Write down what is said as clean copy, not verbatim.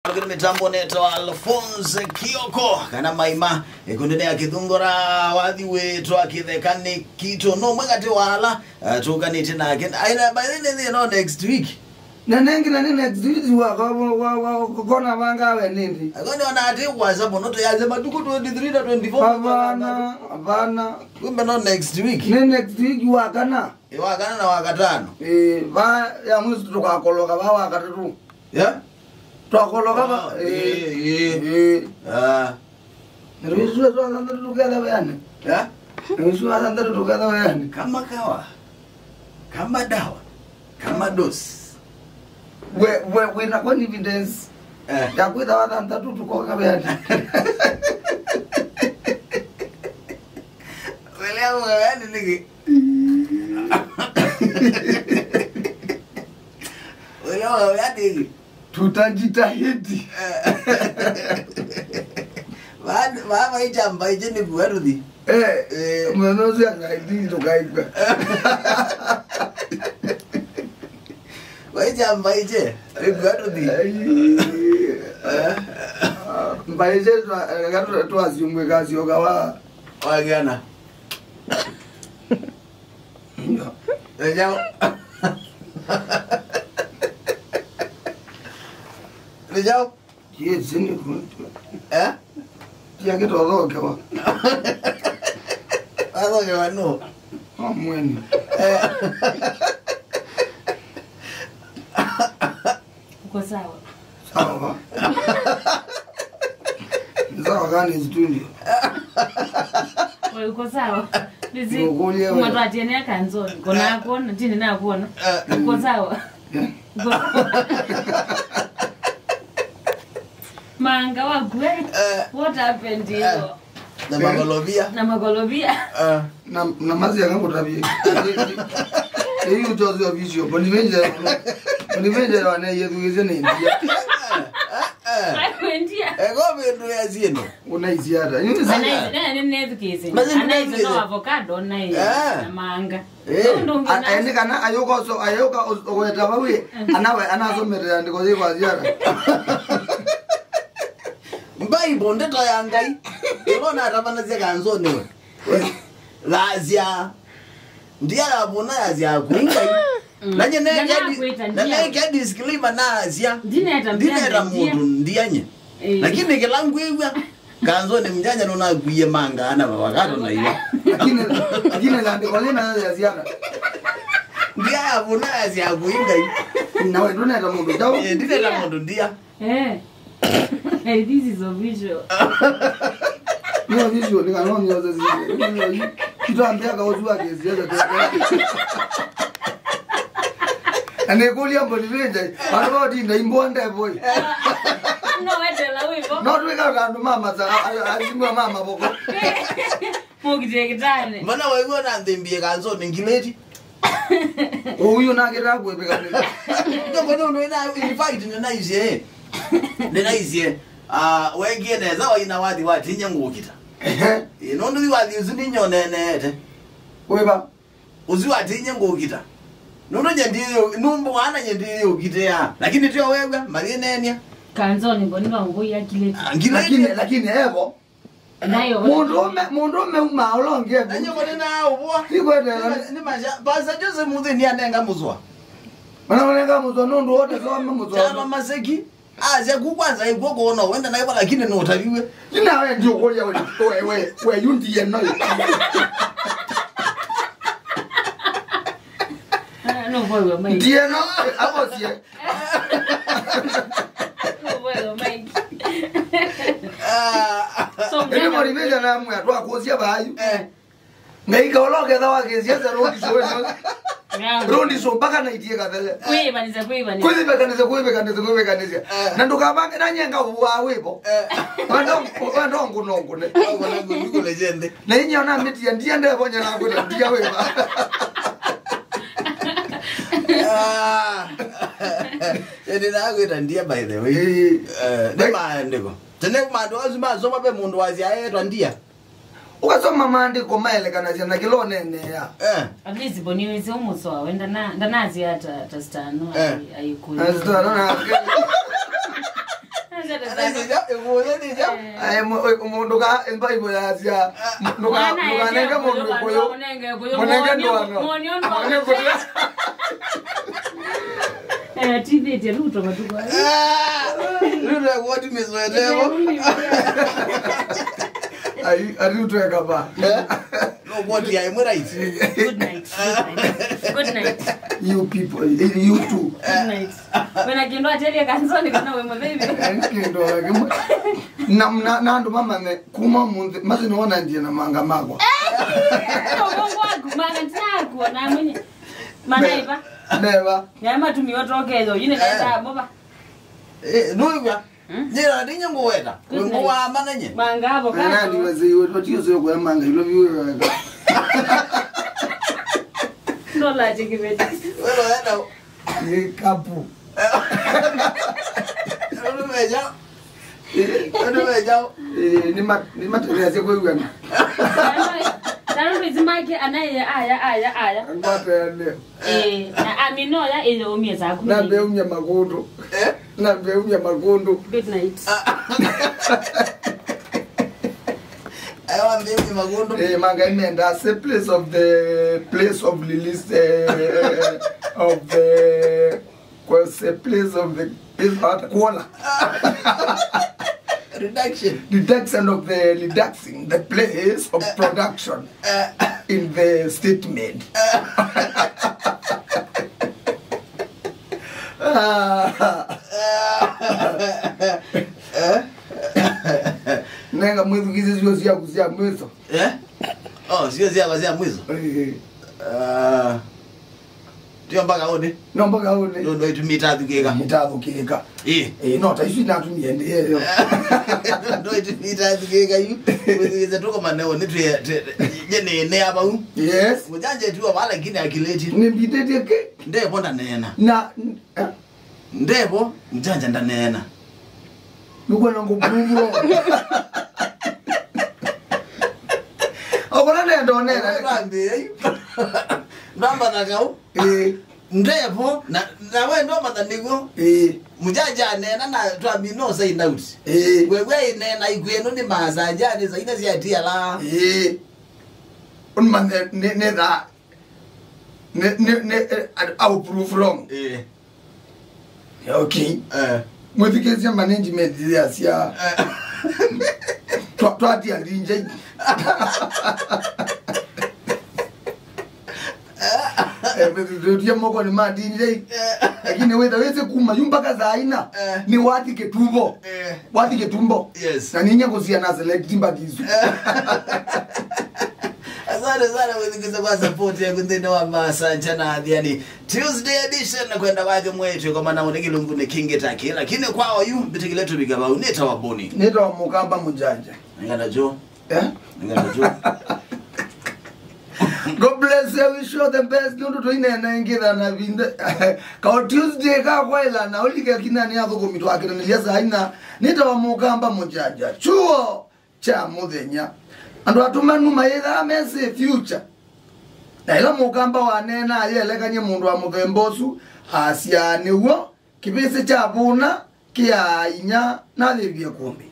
Kwenye mitambo neto Alphonse Kioko kana maima ekundenea kithungura wathi wetu akithekani kito no mwagati wala tukanite nake aina by the no next week nanengi na next week wa kona banga we nindi akoni wana ati kwaza bonoto yaze matuko 23 na 24 abana kumbe no next week next week wa kana na wakatano ba ya mwezi tukakoloka ba wakatatu yeah tukakoloka ba Nirishwe so andando together yani. Yeah? Nirishwe andando together yani. Kama kawa. Kama dawa. Kama dosi. We na kwa evidence. Ya kuita wata ndatu tukoka yani. Wele yani nigi. Wele yani tutajitahidi. Mama ijamba ijeni buarudi. Mwanozi angaidi tukaipa. Ijamba ije buarudi. Mbaije tu aziumwe kazi yogawa. Wagana. Lejao. Lejao. Yes, ni kuntu. Ya que todo que va. Algo que va no. Bueno. Uko sawa. Sawa. Sawa gani studio? Wewe uko sawa. Bizi. Mtu atienia kanzoni. Kona kuona, tini na kuona. Uko sawa. Uko sawa. Manga wagwe. What happened here? Na magolovia. Na mazi yangu tabia. Hiyo jozi ya visio. Bonivenje wana yetu yezene India. India. Ego ndo ya zieno. Una iziada. Yuni sana. Ana education. Ana no avocado na na manga. Ende kana ayoka okweta bawe. Anasomera ndiko zikwa ziada. Mbai bonde to yangai. Ebona atabana zekanzo newe. Lazia. Ndia abona yazia kuingai. Nanye neke disclaimer na azia. Dineta mundu ndianye. Lakini kelangu ewa kanzo ni mjanja nona kuye manga ana wakati na hiyo. Lakini la ndiko lena yazia. Ndia abona yazia kuingai. Na wewe ndona la mundu dawo. Dineta mundu ndia. Hey, this is official. No visual, ni kana mioza zile. Kitu ambia kwa watu wake ziada. Ane kulia Bonivenje, bado dinda imbonda boy. No wetela wivo. No tweka kandu mama za azimwa mama boko. Mugije kitane. Mbona wewe na ndimbie kanzo ngileti? Huyu na kiragwe bekane. Ndio ndo ina invite na izie. Nena izie. Wegene za waina wadi wati nyangukita. Inondo liwadi uzuni nyonenete. Weba. Uzi wati nyangukita. Nono nyendiyo numbu wana nyendiyo kitea. Lakini tio wewe marinenia. Kanzoni ngoniwa nguya kileti. Lakini hebo. Nayo. Mundume umaolonge. Nanyo konena ubwa. Ikwetela ni maja. Basa Jose muthi ni anenga muzwa. Manonenga muzwa nundu wote so muzwa. Chama maseki. Aze kukwanza igoko ona wenda naye lakini no tabiwe. Ina wewe ndio kolya we yundi yeno. No wewe mai. Ndieno abosie. No wewe mai. So ndio Bonivenje na mwe atwa kuosia bayu. Ngai oloke dawa kezia za rodi so. Rodi so mpaka na itie kadele. Kuibaniza. Kuibaniza. Na ndukabange na nyenga wa wipo. Wandongo nongo ne. Wanangu niko legende. Na inyo na miti ya ndiende bonya na ngoja ndia wewa. Edina agwita ndia by the way. Nema ndiko. Tene kumando azima soma be mundu wazia yetwa ndia. Ukasoma maandiko maelekana na kilone ne ya. At least Bonivenje umuswa wenda ndanazi hata stano ayikuli. Stano na. Mundu ka Bible ya sia nuka nenga mundu koyo munenge ndoano TV de Ruto matuko Ruto what mesoedevo Ruto yakaba no what ya right. Good night. Good night. You people, you too. Good night. When I can watch it, kansoni kana we baby. Nandu mama ne kuma munde mazi naona ndiye na manga magwa. Mungu wangu manga ntaku na mwenye. Manaiba. Neva. Nyama tumiyotokezo yine naenda boba. Nuiwa. Nyera ndinya ngweta. Ngwa mananye. Manga abo ka. Nandi mazi watiyo sio kwa manga ilo biwe. No la jingibeti. Wewe enda. Ni kapu. Ni materezi kwa hiyo. Tano bizimaki anaye aya. Ngwate ya na amino ya ile umie za ku. Na beumya magondo. Na beumya magondo. Good night. Aiwa beumya magondo. Manga imenda the place of release of the the place of the kola. Reduction of reducing the place of production in the statement. Nenga mwizo kizi sio sia kusia mwizo. Oh, sio sia kusia mwizo. Tio mpaka one. No mpaka one. Ndo itumita thukeka. Mithathukeka. No taici na tumie yo. Ndo itumita thukeka yu. Wiza tuko maneo ni tue ne abau. Yes. Mujanja tu wala kine akileti. Ni bidete ke. Ndepo ndanena. Na Ndepo mjanja ndanena. Nuko na nguburo. Ogona ndo nena. Ngambe. Namba nakau. Ndepo na we ndo matanigo. Mujanja nena na twamino say note. Wewe nena igweno ni masanja ni zaina sia tia la. Unman ne da ne au proof wrong. Okay. Modification management ya sia. Twati andinje. Ndio moko ni madinje. Lakini wewe weze kuma yumpaka za aina ni wati ketumbo. Wati ketumbo. Yes. Na ninya kusia na select mbagizo. Asante sana wezingisa kwa support ya kuntenda wa masanja na Athiani Tuesday edition na kwenda kwake mwetu kwa maana uneki lungu ni kingetaki lakini kwa wayu bitikiletu bigaba uneta waboni neta wa Mukamba Mujanja ngana jo ngana jo God bless you, we show the best nundu to ina ingitha na vinde ka Tuesday ka kwaila na ulike kinani yako komitwa akina niliasa aina neta wa Mukamba Mujanja chuo cha muthenya andu atumanu maitha mese future na ila Mukamba wanena ayelekanye mundu wa muthembosu Athiani wo kibisi cha buna kia inya na thivie kumbi